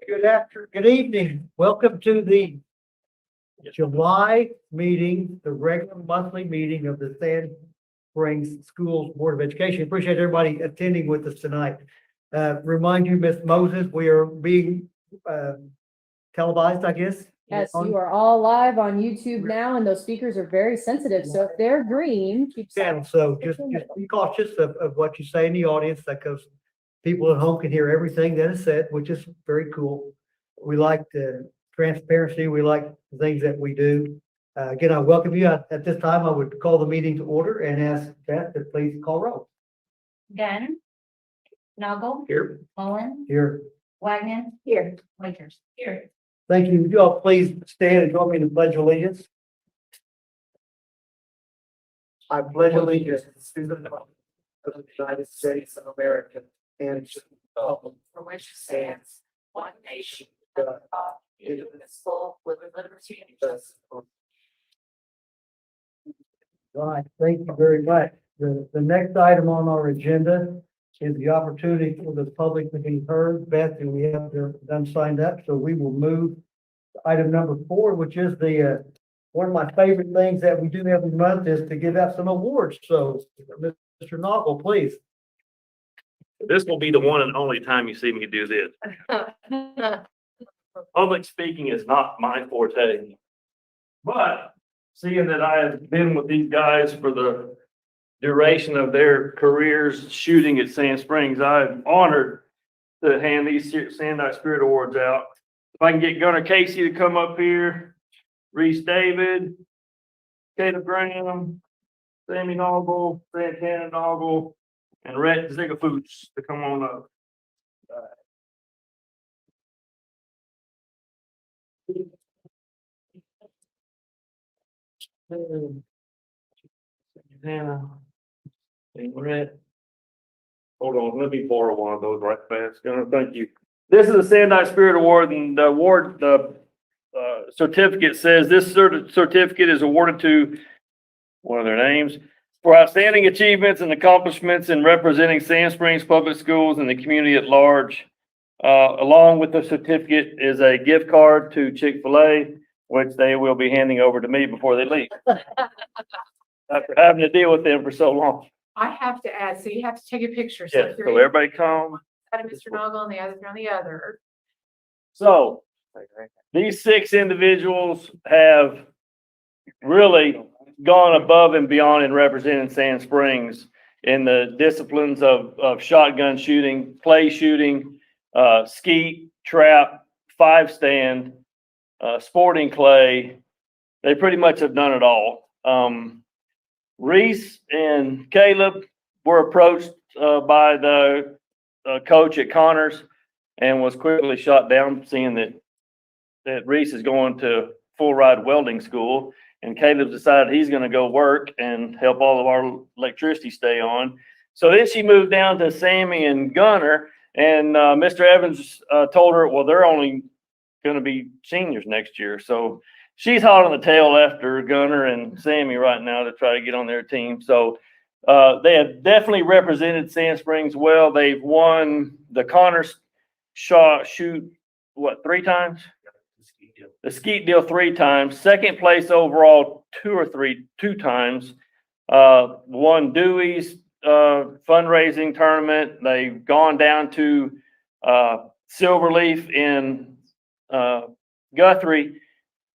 Good evening. Welcome to the July meeting, the regular monthly meeting of the Sand Springs Schools Board of Education. Appreciate everybody attending with us tonight. Remind you, Ms. Moses, we are being televised, I guess. Yes, you are all live on YouTube now, and those speakers are very sensitive. So if they're green, keep Channel, so just be cautious of what you say in the audience, because people at home can hear everything that is said, which is very cool. We like the transparency. We like the things that we do. Again, I welcome you. At this time, I would call the meeting to order and ask Beth to please call roll. Gunn. Noggle. Here. Mullen. Here. Wagner. Here. Winters. Here. Thank you. Would you all please stand and join me in the Pledge of Allegiance? I pledge allegiance to the flag of the United States of America and to the republic For which stands one nation, under God, indivisible, with liberty and justice. Right, thank you very much. The next item on our agenda is the opportunity for the public to be heard. Beth, and we have them signed up, so we will move to item number 4, which is the one of my favorite things that we do every month is to give out some awards. So, Mr. Noggle, please. This will be the one and only time you see me do this. Public speaking is not my forte. But seeing that I have been with these guys for the duration of their careers shooting at Sand Springs, I'm honored to hand these Sandite Spirit Awards out. If I can get Gunnar Casey to come up here, Reese David, Caleb Graham, Sammy Noggle, Santana Noggle, and Rhett Zigafoots to come on up. Hannah and Rhett. Hold on, let me borrow one of those right fast. Gunnar, thank you. This is the Sandite Spirit Award, and the award, the certificate says this certificate is awarded to one of their names for outstanding achievements and accomplishments in representing Sand Springs Public Schools and the community at large. Along with the certificate is a gift card to Chick-fil-A, which they will be handing over to me before they leave. After having to deal with them for so long. I have to add, so you have to take a picture. Yeah, if so you're everybody come. Out of Mr. Noggle and the other on the other. So these 6 individuals have really gone above and beyond in representing Sand Springs in the disciplines of shotgun shooting, clay shooting, skeet, trap, 5-stand, sporting clay. They pretty much have done it all. Reese and Caleb were approached by the coach at Connors and was quickly shot down, seeing that Reese is going to full ride welding school, and Caleb decided he's going to go work and help all of our electricity stay on. So then she moved down to Sammy and Gunnar, and Mr. Evans told her, well, they're only going to be seniors next year. So she's hot on the tail after Gunnar and Sammy right now to try to get on their team. So they have definitely represented Sand Springs well. They've won the Connors shoot, 3 times? The skeet deal 3 times. Second place overall 2 times. Won Dewey's fundraising tournament. They've gone down to Silverleaf in Guthrie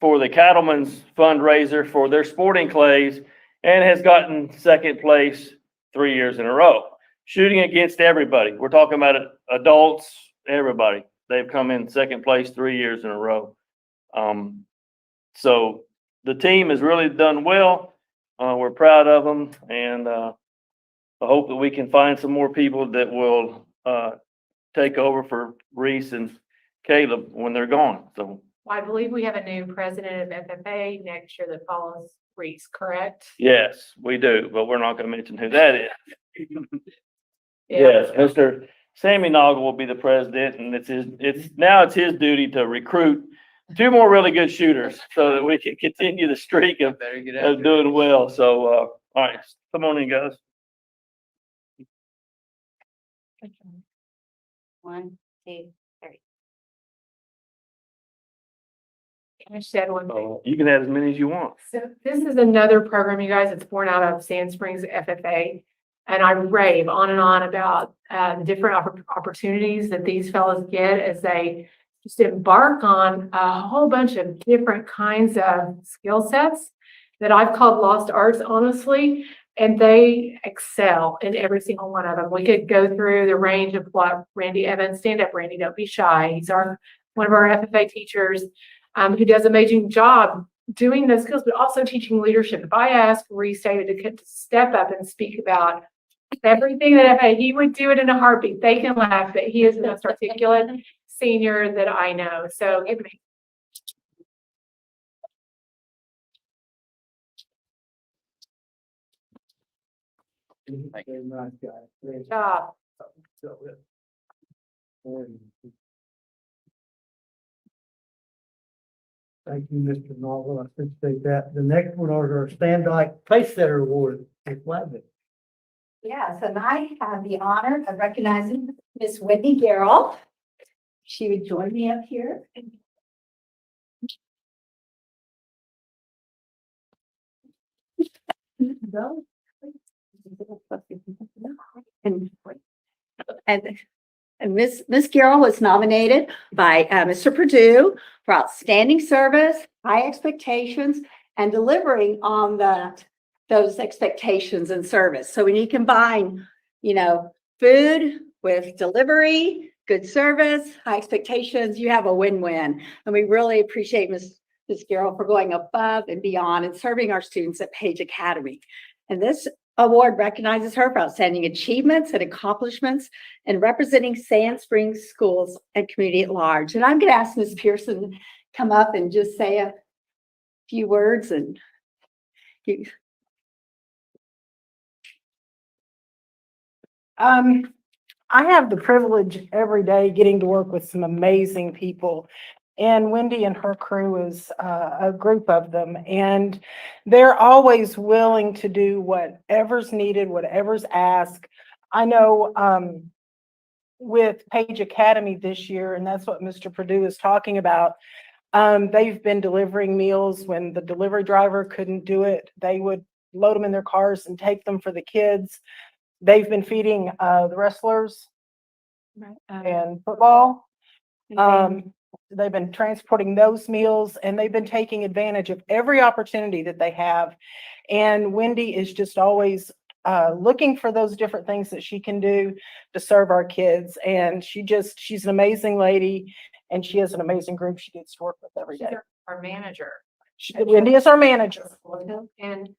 for the Cattlemen's fundraiser for their sporting clays, and has gotten second place 3 years in a row, shooting against everybody. We're talking about adults, everybody. They've come in second place 3 years in a row. So the team has really done well. We're proud of them, and I hope that we can find some more people that will take over for Reese and Caleb when they're gone. So Well, I believe we have a new president of FFA next year that follows Reese, correct? yes, we do, but we're not going to mention who that is. Yeah. Yes, Mr. Sammy Noggle will be the president, and it's his duty to recruit 2 more really good shooters so that we can continue the streak of doing well. So, all right, come on in, guys. 1, 2, 3. I just add one thing. You can add as many as you want. So this is another program, you guys, it's born out of Sand Springs FFA. And I rave on and on about the different opportunities that these fellows get as they just embark on a whole bunch of different kinds of skill sets that I've called lost arts, honestly. And they excel in every single one of them. We could go through the range of what Randy Evans, stand up, Randy, don't be shy. He's one of our FFA teachers who does an amazing job doing those skills, but also teaching leadership. If I ask Reese David to step up and speak about everything that he would do it in a heartbeat. They can laugh, but he is the most articulate senior that I know. So give me. Very nice guy. Good job. Thank you, Mr. Novel. I appreciate that. The next one are our Standout Pace Setter Award. It's Gladden. Yes, and I have the honor of recognizing Miss Whitney Garrell. She would join me up here. And Miss Garrell was nominated by Mr. Purdue for outstanding service, high expectations, and delivering on those expectations and service. So when you combine, food with delivery, good service, high expectations, you have a win-win. And we really appreciate Ms. Garrell for going above and beyond and serving our students at Page Academy. And this award recognizes her for outstanding achievements and accomplishments in representing Sand Springs schools and community at large. And I'm going to ask Ms. Pearson to come up and just say a few words and I have the privilege every day getting to work with some amazing people. And Wendy and her crew is a group of them. And they're always willing to do whatever's needed, whatever's asked. I know with Page Academy this year, and that's what Mr. Purdue is talking about, they've been delivering meals when the delivery driver couldn't do it. They would load them in their cars and take them for the kids. They've been feeding the wrestlers and football. They've been transporting those meals, and they've been taking advantage of every opportunity that they have. And Wendy is just always looking for those different things that she can do to serve our kids. And she's an amazing lady, and she has an amazing group she gets to work with every day. Our manager. Wendy is our manager. And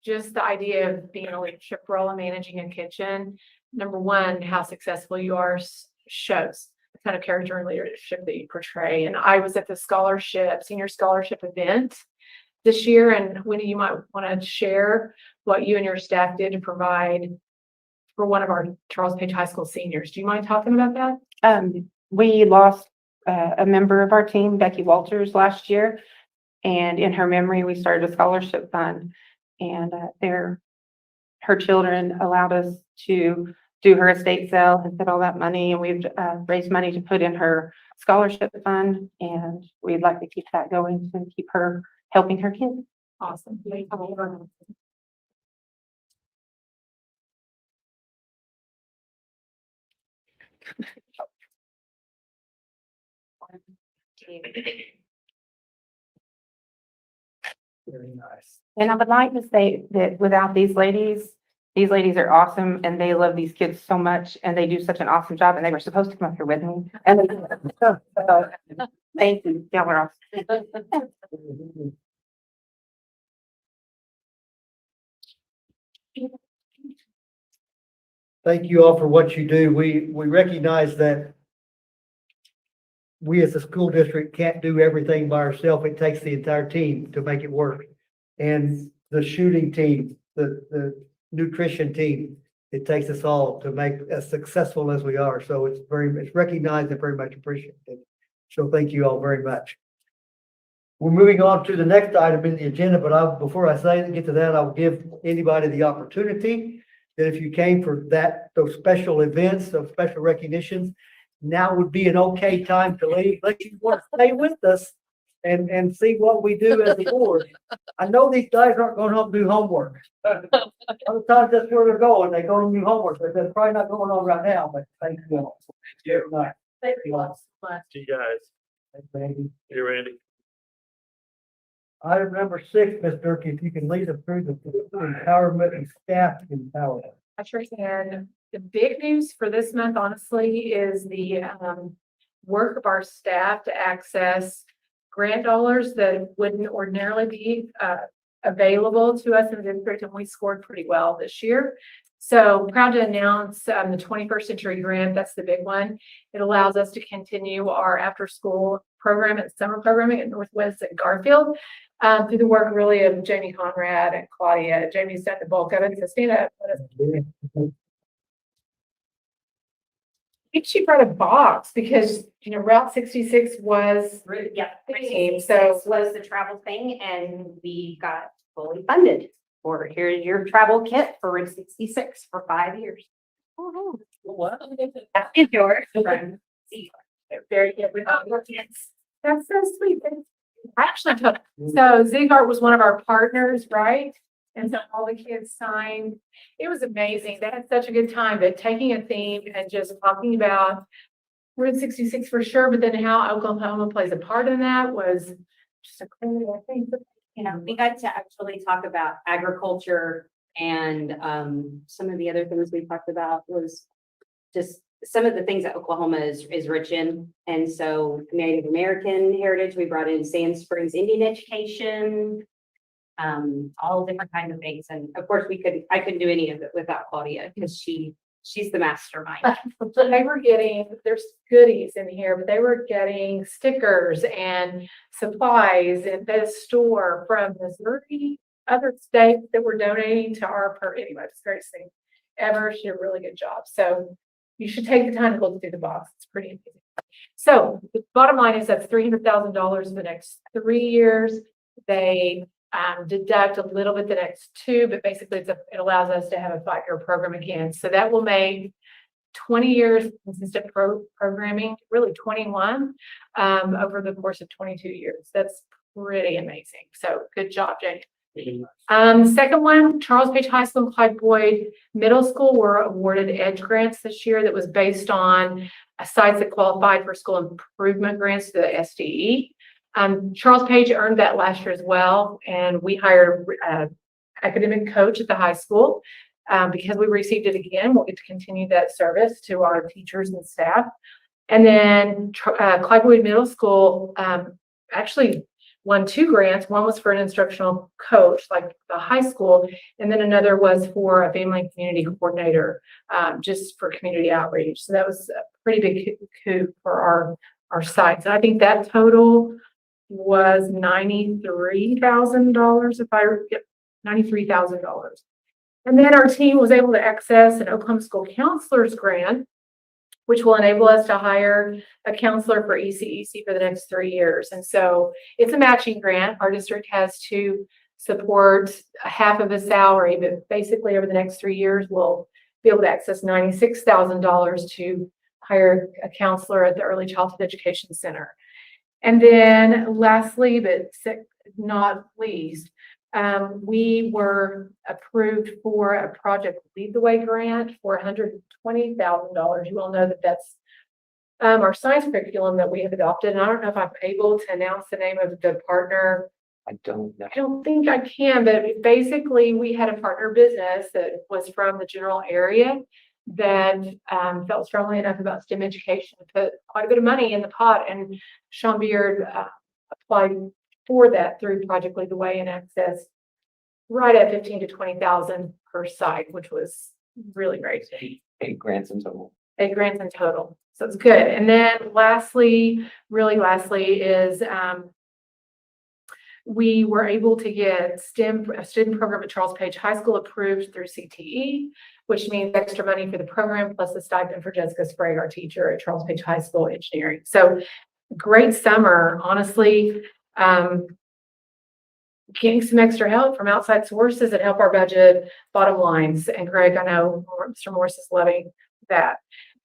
just the idea of being in a leadership role and managing a kitchen, number one, how successful you are shows the kind of character and leadership that you portray. And I was at the senior scholarship event this year, and Wendy, you might want to share what you and your staff did to provide for one of our Charles Page High School seniors. Do you mind talking about that? We lost a member of our team, Becky Walters, last year. And in her memory, we started a scholarship fund. And her children allowed us to do her estate sale and put all that money. And we've raised money to put in her scholarship fund. And we'd like to keep that going to keep her helping her kids. Awesome. Very nice. And I would like to say that without these ladies are awesome and they love these kids so much and they do such an awesome job, and they were supposed to come up here with me. And thank you. Y'all were awesome. Thank you all for what you do. We recognize that we as a school district can't do everything by ourselves. It takes the entire team to make it work. And the shooting team, the nutrition team, it takes us all to make as successful as we are. So it's recognized and very much appreciated. So thank you all very much. We're moving on to the next item in the agenda, but before I get to that, I'll give anybody the opportunity that if you came for those special events, those special recognitions, now would be an okay time to leave. Unless you want to stay with us, and see what we do as a board. I know these guys aren't going home to do homework. Other times that's where they're going. They go and do homework, but that's probably not going on right now, but thank you all. Good night. Thank you all so much. See you guys. Thanks, Randy. You Randy? Item number 6, Ms. Durkee, if you can lead us through the empowerment and staff empowerment. I sure can. The big news for this month, honestly, is the work of our staff to access grant dollars that wouldn't ordinarily be available to us in the district, and we scored pretty well this year. So proud to announce the 21st Century Grant. That's the big one. It allows us to continue our after-school program and summer programming at Northwest at Garfield through the work really of Jamie Conrad and Claudia. Jamie's done the bulk of it, so stand up. I think she brought a box because, you know, Route 66 was Yeah, theme, so was the travel thing, and we got fully funded for, here's your travel kit for Route 66 for 5 years. It's yours from very good with our kids. That's so sweet. I actually took, so Zigart was one of our partners, right? And so all the kids signed. It was amazing. They had such a good time, but taking a theme and just talking about Route 66 for sure, but then how Oklahoma plays a part in that was just a cool thing. You know, we got to actually talk about agriculture, and some of the other things we talked about was just some of the things that Oklahoma is rich in. And so Native American heritage, we brought in Sand Springs Indian education, all different kinds of things. And of course I couldn't do any of it without Claudia, because she's the mastermind. They were getting, there's goodies in here, but they were getting stickers and supplies and the store from Missouri, other states that were donating to our, anyway, it's the greatest thing ever. She did a really good job. So you should take the time to look through the box. It's pretty amazing. So the bottom line is that's $300,000 in the next 3 years. They deduct a little bit the next 2, but basically it allows us to have a 5-year program again. So that will make 20 years consistent programming, really 21 over the course of 22 years. That's pretty amazing. So good job, Jane. The second one, Charles Page High School and Clyde Boyd Middle School were awarded EDGE grants this year that was based on sites that qualified for school improvement grants to the SDE. Charles Page earned that last year as well, and we hired an academic coach at the high school. Because we received it again, we'll get to continue that service to our teachers and staff. And then Clyde Boyd Middle School actually won 2 grants. One was for an instructional coach, like the high school, and then another was for a family and community coordinator, just for community outreach. So that was a pretty big coup for our sites. And I think that total was $93,000, if I get $93,000. And then our team was able to access an Oklahoma School Counselors Grant, which will enable us to hire a counselor for ECEC for the next 3 years. And so it's a matching grant. Our district has to support half of a salary, but basically over the next 3 years, we'll be able to access $96,000 to hire a counselor at the Early Childhood Education Center. And then lastly, but not least, we were approved for a project Lead the Way grant for $120,000. You all know that that's our science curriculum that we have adopted. And I don't know if I'm able to announce the name of the partner. I don't know. I don't think I can, but basically we had a partner business that was from the general area that felt strongly enough about STEM education to put quite a bit of money in the pot. And Sean Beard applied for that through Project Lead the Way and access right at 15 to 20,000 per site, which was really great. 8 grants in total. 8 grants in total. So it's good. And then lastly, really lastly is we were able to get a student program at Charles Page High School approved through CTE, which means extra money for the program plus a stipend for Jessica Sprague, our teacher at Charles Page High School Engineering. So great summer, honestly. Getting some extra help from outside sources that help our budget bottom lines. And Greg, I know Mr. Morris is loving that.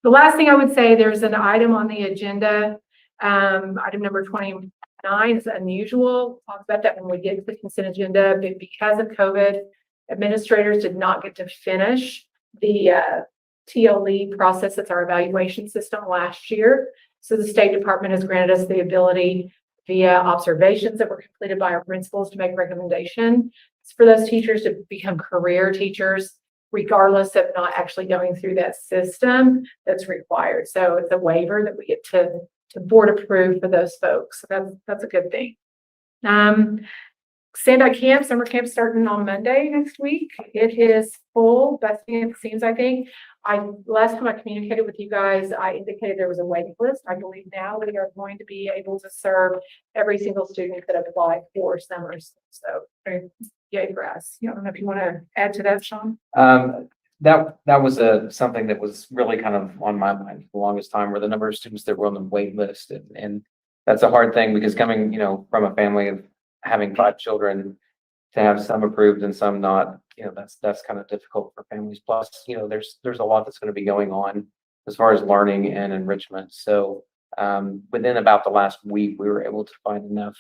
The last thing I would say, there's an item on the agenda, item number 20, 9 is unusual. Talk about that when we get to the consent agenda, but because of COVID, administrators did not get to finish the TLE process. That's our evaluation system last year. So the State Department has granted us the ability via observations that were completed by our principals to make recommendations for those teachers to become career teachers, regardless of not actually going through that system that's required. So it's a waiver that we get to board approve for those folks. So that's a good thing. Standout camp, summer camp starting on Monday next week. It is full, best thing it seems, I think. Last time I communicated with you guys, I indicated there was a waiting list. I believe now we are going to be able to serve every single student that applied for summers. So yay for us. I don't know if you want to add to that, Sean. That was something that was really kind of on my mind for the longest time, were the number of students that were on the wait list. And that's a hard thing, because coming, from a family of having 5 children, to have some approved and some not, that's kind of difficult for families. Plus, there's a lot that's going to be going on as far as learning and enrichment. So within about the last week, we were able to find enough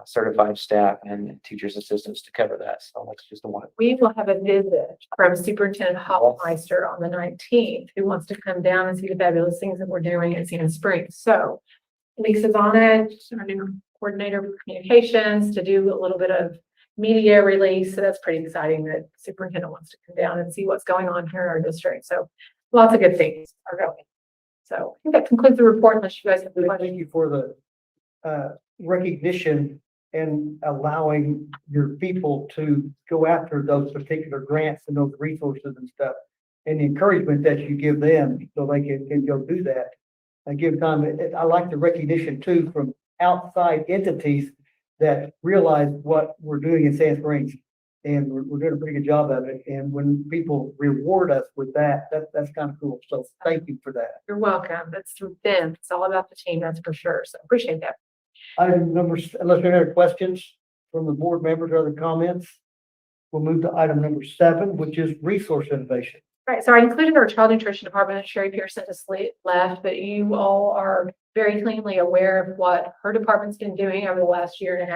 certified staff and teachers assistants to cover that. So that's just one. We will have a visit from Superintendent Hoffmeister on the 19th, who wants to come down and see the fabulous things that we're doing at Sand Springs. So Lisa's on it, our new coordinator for communications, to do a little bit of media release. So that's pretty exciting that superintendent wants to come down and see what's going on here in our district. So lots of good things are going. So I think that concludes the report, unless you guys have questions. Thank you for the recognition and allowing your people to go after those particular grants and those resources and stuff, and the encouragement that you give them so they can go do that. And give time. I like the recognition too from outside entities that realize what we're doing in Sand Springs, and we're doing a pretty good job of it. And when people reward us with that, that's kind of cool. So thank you for that. You're welcome. That's through them. It's all about the team, that's for sure. So appreciate that. Item number, unless there are any questions from the board members or other comments, we'll move to item number 7, which is resource innovation. Right, so I included our child nutrition department. Sherry Pearson just left, but you all are very cleanly aware of what her department's been doing over the last year and a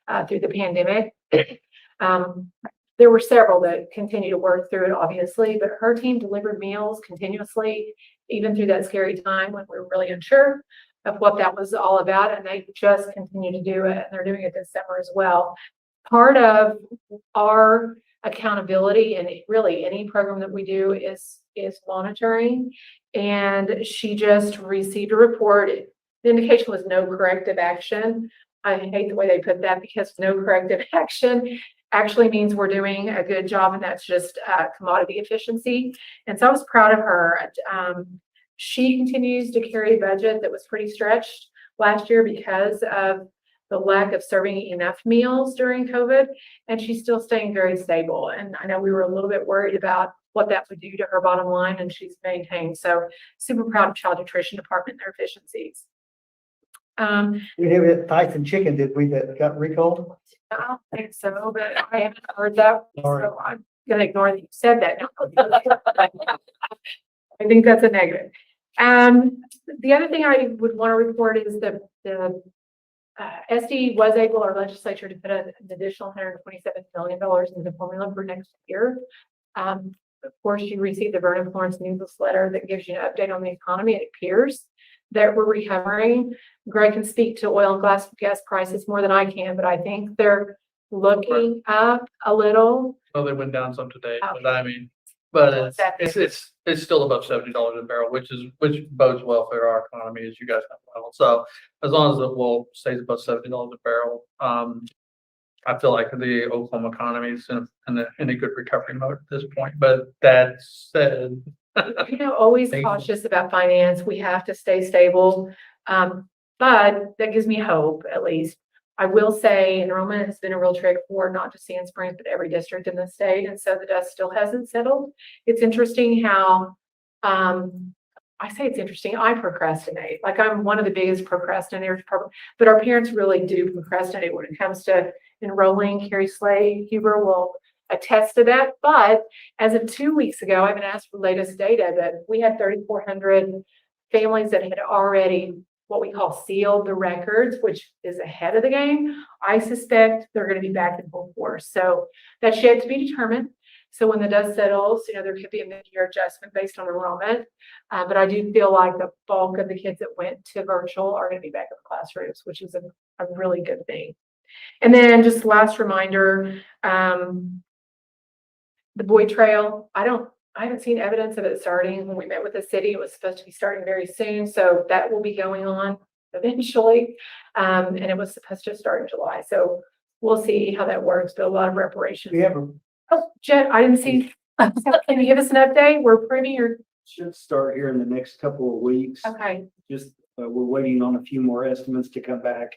half through the pandemic. There were several that continue to work through it, obviously, but her team delivered meals continuously, even through that scary time when we were really unsure of what that was all about. And they just continue to do it, and they're doing it this summer as well. Part of our accountability, and really any program that we do, is monitoring. And she just received a report. The indication was no corrective action. I hate the way they put that, because no corrective action actually means we're doing a good job, and that's just commodity efficiency. And so I was proud of her. She continues to carry a budget that was pretty stretched last year because of the lack of serving enough meals during COVID, and she's still staying very stable. And I know we were a little bit worried about what that would do to her bottom line, and she's maintained. So super proud of child nutrition department and their efficiencies. We didn't have Tyson chicken, did we, that got recalled? I don't think so, but I haven't heard that. Sorry. So I'm gonna ignore that you said that. I think that's a negative. The other thing I would want to report is the SD was able, our legislature, to put an additional $127 million in the formula for next year. Of course, you received the Vernon Florence newsletter that gives you an update on the economy. It appears that we're recovering. Greg can speak to oil and gas prices more than I can, but I think they're looking up a little. Well, they went down some today, Oh. but I mean, but it's still above $70 a barrel, which bodes well for our economy, as you guys know well. So as long as it will stays above $70 a barrel, I feel like the Oklahoma economy is in a good recovery mode at this point. But that said, Always Thank you. cautious about finance. We have to stay stable. But that gives me hope, at least. I will say enrollment has been a real trick for not just Sand Springs, but every district in the state. And so the dust still hasn't settled. It's interesting how, I say it's interesting. I procrastinate. Like, I'm one of the biggest procrastinators, but our parents really do procrastinate when it comes to enrolling. Carrie Slay Huber will attest to that. But as of 2 weeks ago, I haven't asked for the latest data, but we had 3,400 families that had already what we call sealed the records, which is ahead of the game. I suspect they're going to be back in full force. So that's yet to be determined. So when the dust settles, there could be a mid-year adjustment based on enrollment. But I do feel like the bulk of the kids that went to virtual are going to be back in the classrooms, which is a really good thing. And then just last reminder, the boy trail, I haven't seen evidence of it starting. When we met with the city, it was supposed to be starting very soon. So that will be going on eventually. And it was supposed to start in July. So we'll see how that works, but a lot of reparation. We have a Oh, Jet, I didn't see. Can you give us an update? We're approving your, Should start here in the next couple of weeks. okay, Just, we're waiting on a few more estimates to come back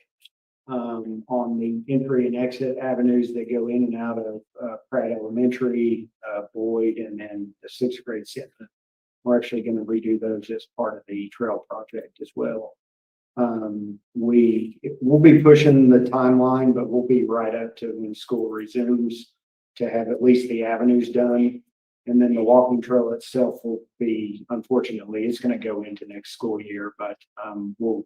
on the entry and exit avenues that go in and out of Pratt Elementary, Boyd, and then the 6th grade segment. We're actually going to redo those as part of the trail project as well. We'll be pushing the timeline, but we'll be right up to when school resumes to have at least the avenues done. And then the walking trail itself will be, unfortunately, it's going to go into next school year, but we'll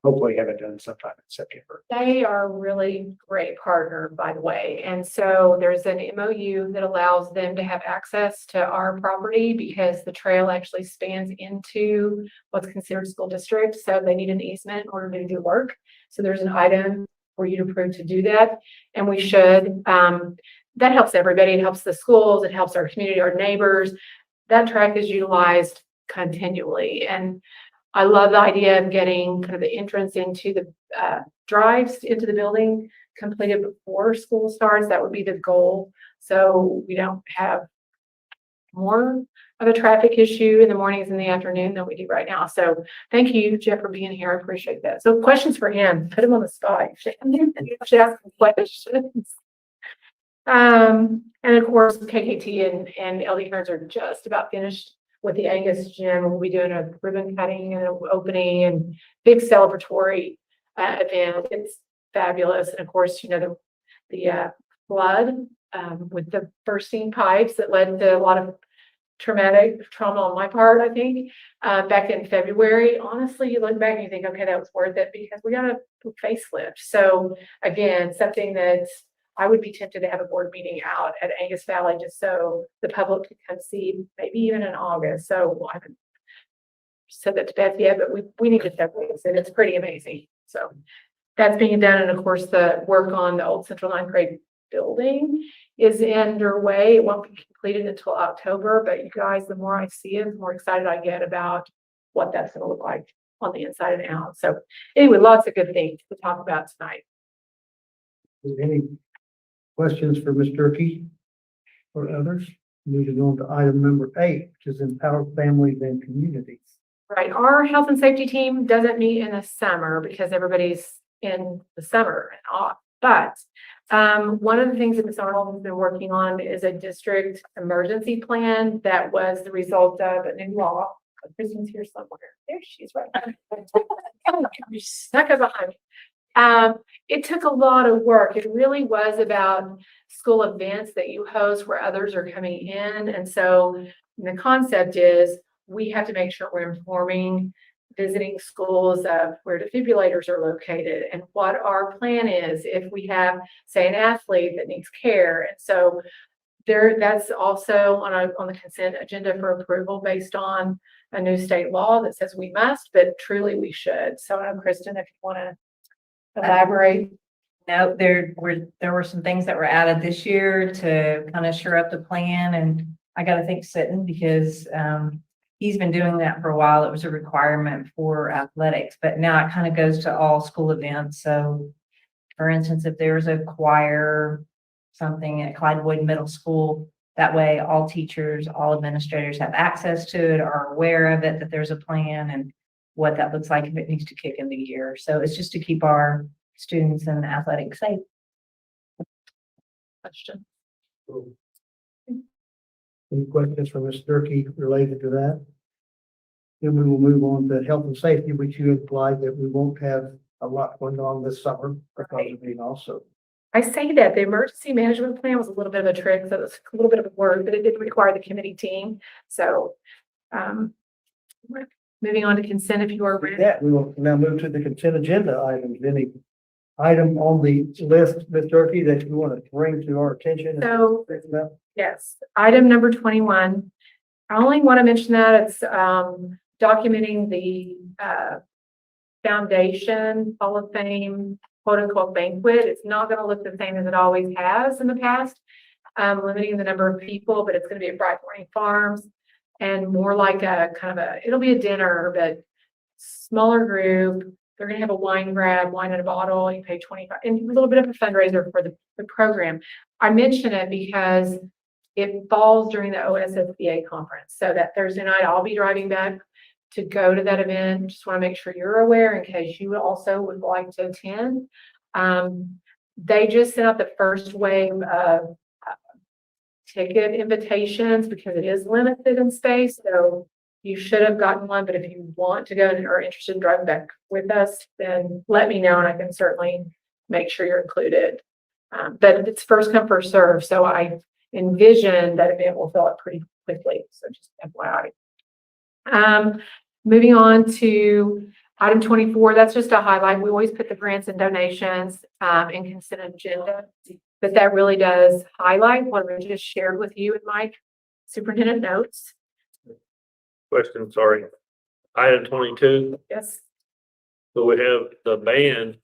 hopefully have it done sometime in September. they are a really great partner, by the way. And so there's an MOU that allows them to have access to our property because the trail actually spans into what's considered school district. So they need an easement in order to do work. So there's an item for you to prove to do that. And we should, that helps everybody. It helps the schools. It helps our community, our neighbors. That track is utilized continually. And I love the idea of getting kind of the entrance into the drives into the building completed before school starts. That would be the goal. So we don't have more of a traffic issue in the mornings and the afternoon than we do right now. So thank you, Jeff, for being here. I appreciate that. So questions for him, put him on the spot. You should ask him questions. And of course, KKT and LD Hearns are just about finished with the Angus gym. We'll be doing a ribbon cutting and an opening and big celebratory event. It's fabulous. And of course, the flood with the bursting pipes that led to a lot of trauma on my part, I think, back in February. Honestly, you look back and you think, okay, that was worth it because we got a facelift. So again, something that I would be tempted to have a board meeting out at Angus Valley just so the public could come see, maybe even in August. So I haven't said that to Beth yet, but we need to separate this, and it's pretty amazing. So that's being done. And of course, the work on the old Central 9th grade building is underway. It won't be completed until October, but you guys, the more I see it, the more excited I get about what that's going to look like on the inside and out. So anyway, lots of good things to talk about tonight. Any questions for Ms. Durkee or others? Moving on to item number 8, which is empower families and communities. Right. Our health and safety team doesn't meet in the summer because everybody's in the summer and off. But one of the things that Ms. Arnold has been working on is a district emergency plan that was the result of a new law. Kristen's here somewhere. There she is, right. You snuck up behind me. It took a lot of work. It really was about school events that you host where others are coming in. And so the concept is we have to make sure we're informing visiting schools of where defibrillators are located and what our plan is if we have, say, an athlete that needs care. And so that's also on the consent agenda for approval based on a new state law that says we must, but truly we should. So Kristen, if you want to elaborate. No, there were some things that were added this year to kind of shore up the plan, and I got to thank Sitton because he's been doing that for a while. It was a requirement for athletics, but now it kind of goes to all school events. So for instance, if there's a choir, something at Clyde Boyd Middle School, that way all teachers, all administrators have access to it, are aware of it, that there's a plan and what that looks like if it needs to kick in the gear. So it's just to keep our students and athletics safe. Question. Any questions for Ms. Durkee related to that? Then we will move on to health and safety, which you implied that we won't have a lot going on this summer because of being also. I say that the emergency management plan was a little bit of a trick, so it's a little bit of a word, but it did require the committee team. So Moving on to consent if you are With ready. that, we will now move to the consent agenda items. Any item on the list, Ms. Durkee, that you want to bring to our attention? So, yes, item number 21. I only want to mention that it's documenting the Foundation Hall of Fame quote unquote banquet. It's not going to look the same as it always has in the past, limiting the number of people, but it's going to be at Bright Morning Farms and more like a kind of it'll be a dinner, but smaller group. They're going to have a wine grab, wine in a bottle. You pay 25 and a little bit of a fundraiser for the program. I mention it because it falls during the OSSBA conference. So that Thursday night, I'll be driving back to go to that event. Just want to make sure you're aware in case you also would like to attend. They just sent out the first wave of ticket invitations because it is limited in space. So you should have gotten one, but if you want to go and are interested in driving back with us, then let me know and I can certainly make sure you're included. But it's first come, first serve. So I envision that event will fill up pretty quickly. So just FYI. Moving on to item 24, that's just a highlight. We always put the grants and donations in consent agenda, but that really does highlight what I just shared with you in my superintendent notes. Question, sorry. Item 22, Yes. so we have the band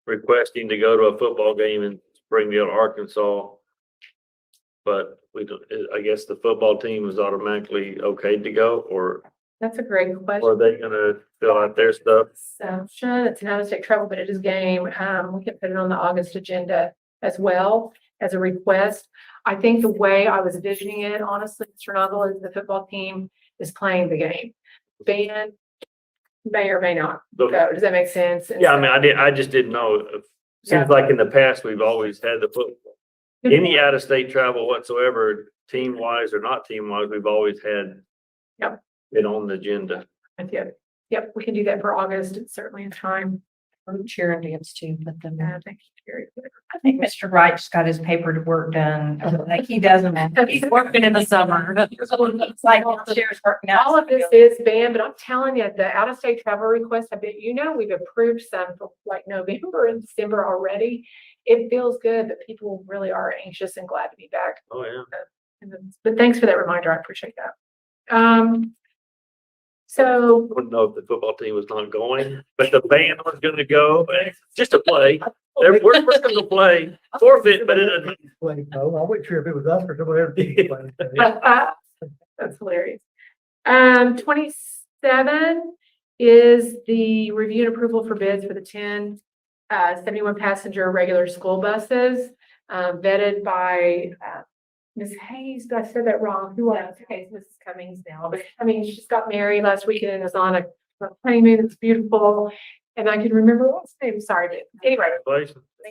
requesting to go to a football game in Springfield, Arkansas. But we don't, I guess the football team is automatically okay to go, or That's a great question. are they gonna fill out their stuff? So, sure, it's an out-of-state travel, but it is game. We can put it on the August agenda as well as a request. I think the way I was envisioning it, honestly, Mr. Noggle, is the football team is playing the game. Band may or may not go. Does that make sense? Yeah, I mean, I just didn't know. Seems like in the past, we've always had the football. Any out-of-state travel whatsoever, team-wise or not team-wise, we've always had Yep. it on the agenda. Yep, we can do that for August. It's certainly in time. Cheer and dance too, but then Thank you, Terry. I think Mr. Wright just got his paperwork done, like he doesn't, he's working in the summer. It's like cheers working out. All of this is banned, but I'm telling you, the out-of-state travel requests, I bet we've approved some for like November and December already. It feels good, but people really are anxious and glad to be back. Oh, yeah. But thanks for that reminder. I appreciate that. So Wouldn't know if the football team was not going, but the band was gonna go, just to play. We're gonna play, forfeit, but it doesn't. Play, no, I wasn't sure if it was us or somebody else. that's hilarious. 27 is the review and approval for bids for the 10 71 passenger regular school buses, vetted by Ms. Hayes. I said that wrong. Who was? Okay, it's Mrs. Cummings now, but I mean, she just got married last weekend and is on a honeymoon. It's beautiful. And I can remember what's her name. Sorry, but anyway.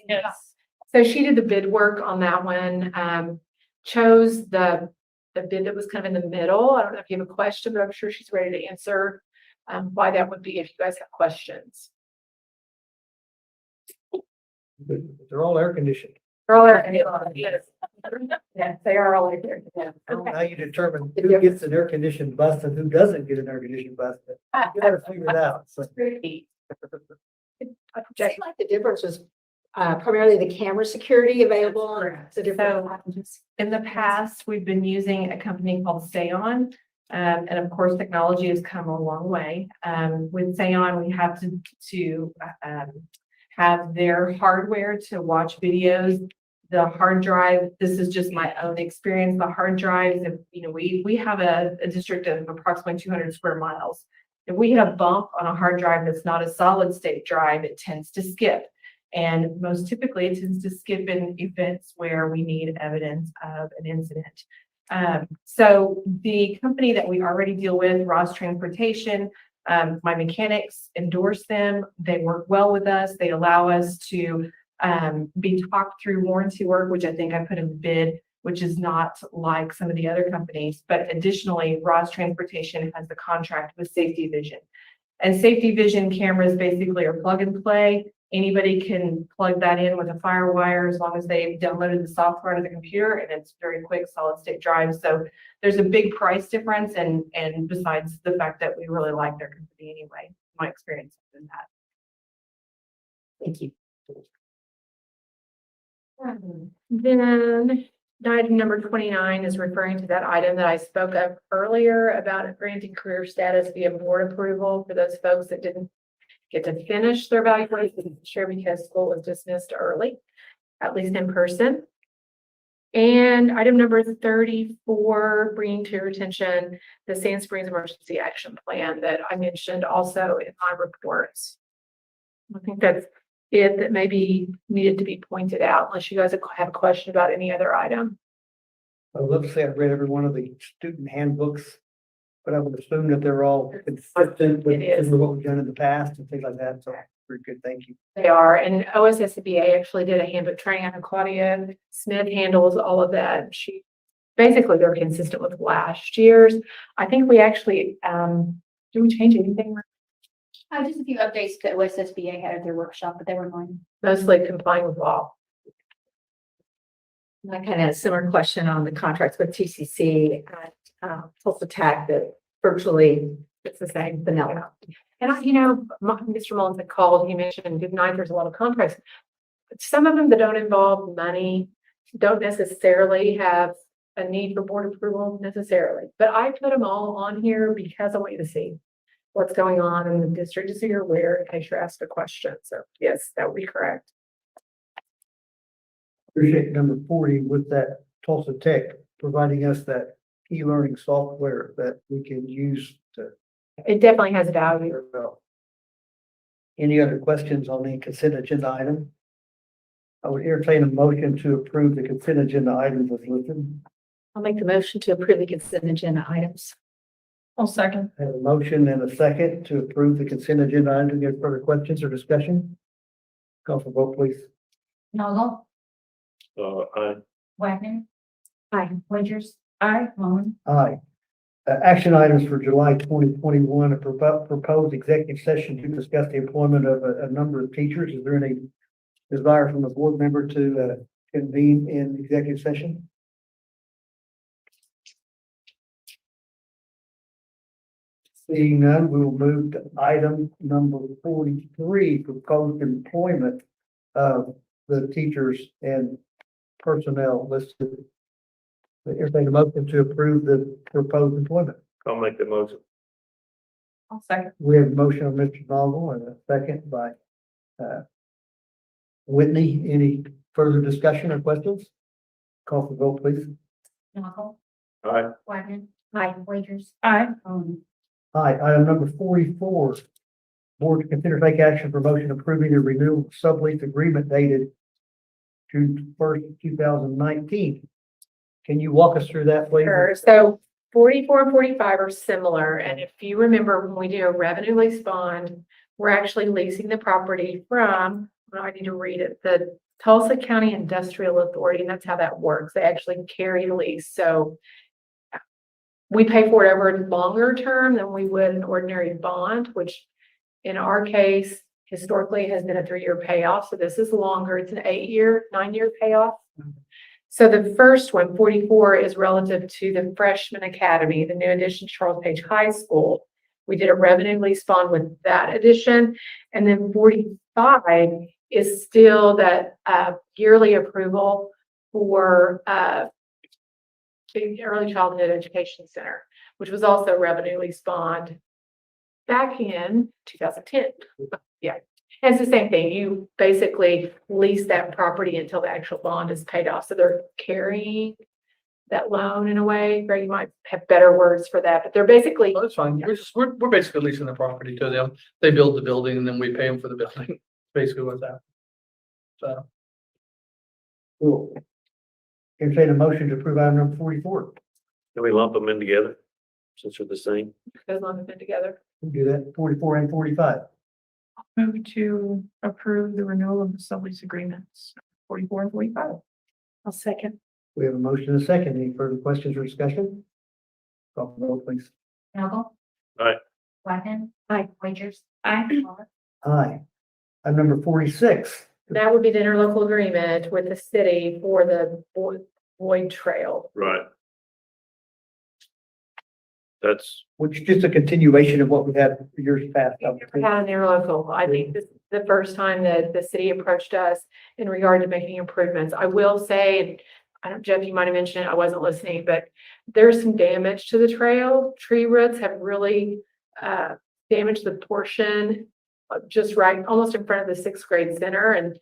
Yes. So she did the bid work on that one, chose the bid that was kind of in the middle. I don't know if you have a question, but I'm sure she's ready to answer why that would be if you guys have questions. They're all air conditioned. They're all air yes. Yes, they are all air conditioned. Yeah. I don't know Okay. how you determine who gets an air conditioned bus and who doesn't get an air conditioned bus. You gotta figure it out. So, Seemed like the difference was primarily the camera security available. It's a different. In the past, we've been using a company called Stay On. And of course, technology has come a long way. With Stay On, we have to have their hardware to watch videos. The hard drive, this is just my own experience. The hard drives, we have a district of approximately 200 square miles. If we hit a bump on a hard drive that's not a solid state drive, it tends to skip. And most typically it tends to skip in events where we need evidence of an incident. So the company that we already deal with, Ross Transportation, my mechanics endorse them. They work well with us. They allow us to be talked through warranty work, which I think I put in the bid, which is not like some of the other companies. But additionally, Ross Transportation has the contract with Safety Vision. And Safety Vision cameras basically are plug and play. Anybody can plug that in with a FireWire as long as they've downloaded the software to the computer, and it's very quick solid state drive. So there's a big price difference, and besides the fact that we really like their company anyway, my experience has been that. Thank you. Then item number 29 is referring to that item that I spoke of earlier about granting career status via board approval for those folks that didn't get to finish their evaluation this year because school was dismissed early, at least in person. And item number 34, bringing to your attention the Sand Springs Emergency Action Plan that I mentioned also in my reports. I think that's it that maybe needed to be pointed out, unless you guys have a question about any other item. I would love to say I've read every one of the student handbooks, but I would assume that they're all consistent with It is. what we've done in the past and things like that. So pretty good. Thank you. They are, and OSSBA actually did a handbook training on Claudia Smith handles all of that. She basically they're consistent with last year's. I think we actually, did we change anything? Just a few updates that OSSBA had at their workshop, but they were mine. Mostly complying with law. I kind of had a similar question on the contracts with TCC and Tulsa Tech that virtually It's the same. vanilla. And Mr. Mullins had called, he mentioned good night, there's a lot of contracts. Some of them that don't involve money don't necessarily have a need for board approval necessarily, but I put them all on here because I want you to see what's going on in the district, just so you're aware in case you're asked a question. So yes, that would be correct. Appreciate number 40 with that Tulsa Tech providing us that e-learning software that we can use to. It definitely has value. Any other questions on the consent agenda item? I would entertain a motion to approve the consent agenda items as listed. I'll make the motion to approve the consent agenda items. I'll second. I have a motion and a second to approve the consent agenda item. Any further questions or discussion? Call for vote, please. Noggle, Aye. Wagner. Aye. Wagers. Aye. Mullin. Aye. Action items for July 2021, a proposed executive session to discuss the employment of a number of teachers. Is there any desire from the board member to convene in executive session? Seeing none, we will move to item number 43, proposed employment of the teachers and personnel listed. Entertain a motion to approve the proposed employment. I'll make the motion. I'll second. We have a motion on Mr. Noggle and a second by Whitney. Any further discussion or questions? Call for vote, please. Noggle, Aye. Wagner. Aye. Wagers. Aye. Mullin. Aye. Item number 44. Board to consider take action for motion approving the renewal sublease agreement dated June 1st, 2019. Can you walk us through that, please? Sure. So 44 and 45 are similar. And if you remember, when we do a revenue lease bond, we're actually leasing the property from, I need to read it, the Tulsa County Industrial Authority, and that's how that works. They actually carry the lease. So we pay for it over a longer term than we would an ordinary bond, which in our case, historically has been a 3-year payoff. So this is longer. It's an 9-year payoff. So the first one, 44, is relative to the freshman academy, the new addition to Charles Page High School. We did a revenue lease bond with that addition. And then 45 is still that yearly approval for the Early Childhood Education Center, which was also a revenue lease bond back in 2010. Yeah. It's the same thing. You basically lease that property until the actual bond is paid off. So they're carrying that loan in a way. Greg, you might have better words for that, but they're basically. Oh, that's fine. We're basically leasing the property to them. They build the building and then we pay them for the building. Basically what's that. So. Cool. Entertain a motion to approve item number 44. Can we lump them in together since they're the same? Those loans have been together. We'll do that, 44 and 45. Move to approve the renewal of the sublease agreements, 44 and 45. I'll second. We have a motion and a second. Any further questions or discussion? Call for vote, please. Noggle. Aye. Wagner. Aye. Wagers. Aye. Mullin. Aye. Item number 46, That would be the interlocal agreement with the city for the Boyd Trail. Right. That's, which is just a continuation of what we had years past. We've never had an interlocal. I think this is the first time that the city approached us in regard to making improvements. I will say, and I don't, Jeff, you might have mentioned it, I wasn't listening, but there's some damage to the trail. Tree roots have really damaged the portion just right, almost in front of the sixth grade center. And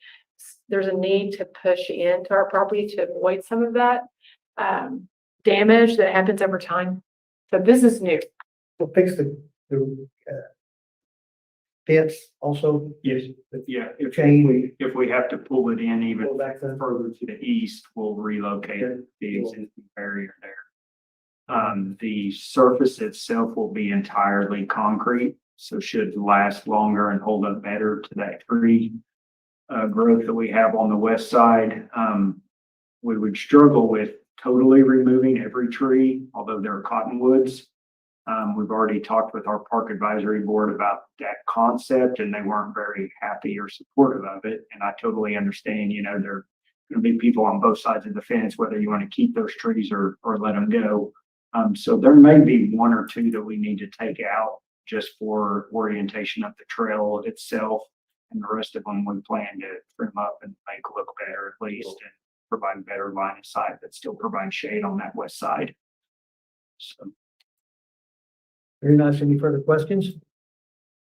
there's a need to push into our property to avoid some of that damage that happens over time. So this is new. We'll fix the fence also. Yes, yeah, Chain. if we have to pull it in even Pull back then. further to the east, we'll relocate the existing barrier there. The surface itself will be entirely concrete, so should last longer and hold up better to that tree growth that we have on the west side. We would struggle with totally removing every tree, although they're cottonwoods. We've already talked with our park advisory board about that concept, and they weren't very happy or supportive of it. And I totally understand, you know, there are going to be people on both sides of the fence, whether you want to keep those trees or let them go. So there may be one or two that we need to take out just for orientation of the trail itself, and the rest of them we plan to trim up and make look better at least, and provide better line of sight, but still provide shade on that west side. So. Very nice. Any further questions?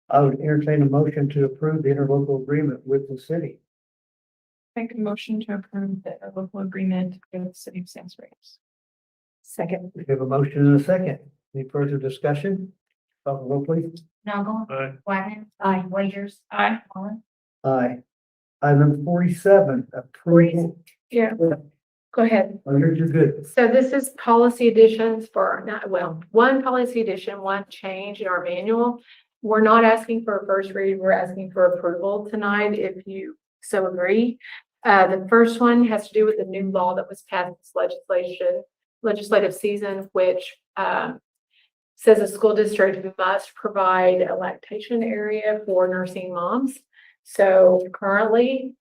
I would entertain a motion to approve the interlocal agreement with the city. Make a motion to approve the local agreement with the city of Sand Springs. Second. We have a motion and a second. Any further discussion? Call the roll, please. Noggle. Aye. Wagner. Aye. Wagers. Aye. Mullin. Aye. Item number 47, approval. Yeah, go ahead. Oh, you're good. So this is policy additions for, not, well, one policy addition, one change in our manual. We're not asking for a first read, we're asking for approval tonight, if you so agree. The first one has to do with the new law that was passed this legislative season, which says a school district must provide a lactation area for nursing moms. So currently,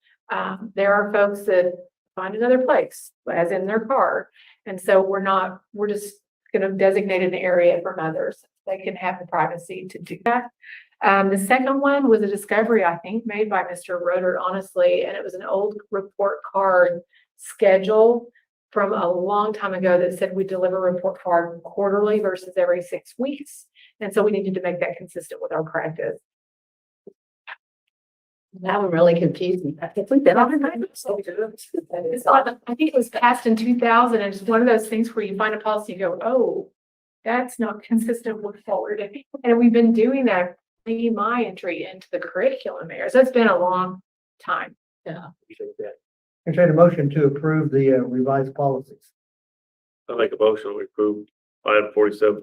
there are folks that find another place, as in their car. And so we're just going to designate an area for mothers. They can have the privacy to do that. The second one was a discovery, I think, made by Mr. Roeder, honestly, and it was an old report card schedule from a long time ago that said we deliver report card quarterly versus every 6 weeks. And so we needed to make that consistent with our practice. That one really confused me. I think we've been on It's like, I think it was passed in 2000, and it's one of those things where you find a policy, you go, oh, that's not consistent with forward. And we've been doing that, my entry into the curriculum there. So it's been a long time. Yeah. Entertain a motion to approve the revised policies. I make a motion, we approve item 47.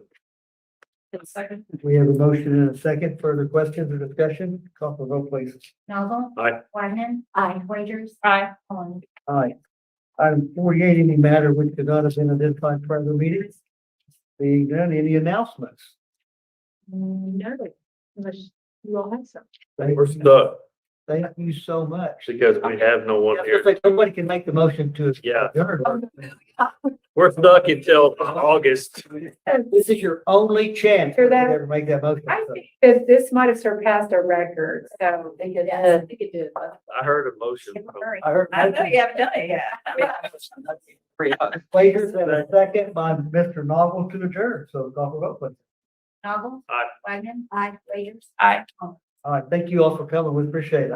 Second. We have a motion and a second. Further questions or discussion? Call for vote, please. Noggle. Aye. Wagner. Aye. Wagers. Aye. Mullin. Aye. Item 48, any matter which could not have been identified prior to the meeting? Being done, any announcements? No, unless you all have some. We're stuck Thank you so much. because we have no one here. Nobody can make the motion to. Yeah. adjourn. We're stuck until August. This is your only chance Hear to that? ever make that motion. I so. think that this might have surpassed our record, so they could, think it did. I heard a motion. I heard. haven't done it yet. Waiters and a second by Mr. Novel to adjourn, so call for vote, please. Noggle. Aye. Wagner. Aye. Wagers. Aye. All right, thank you all for coming. We appreciate it.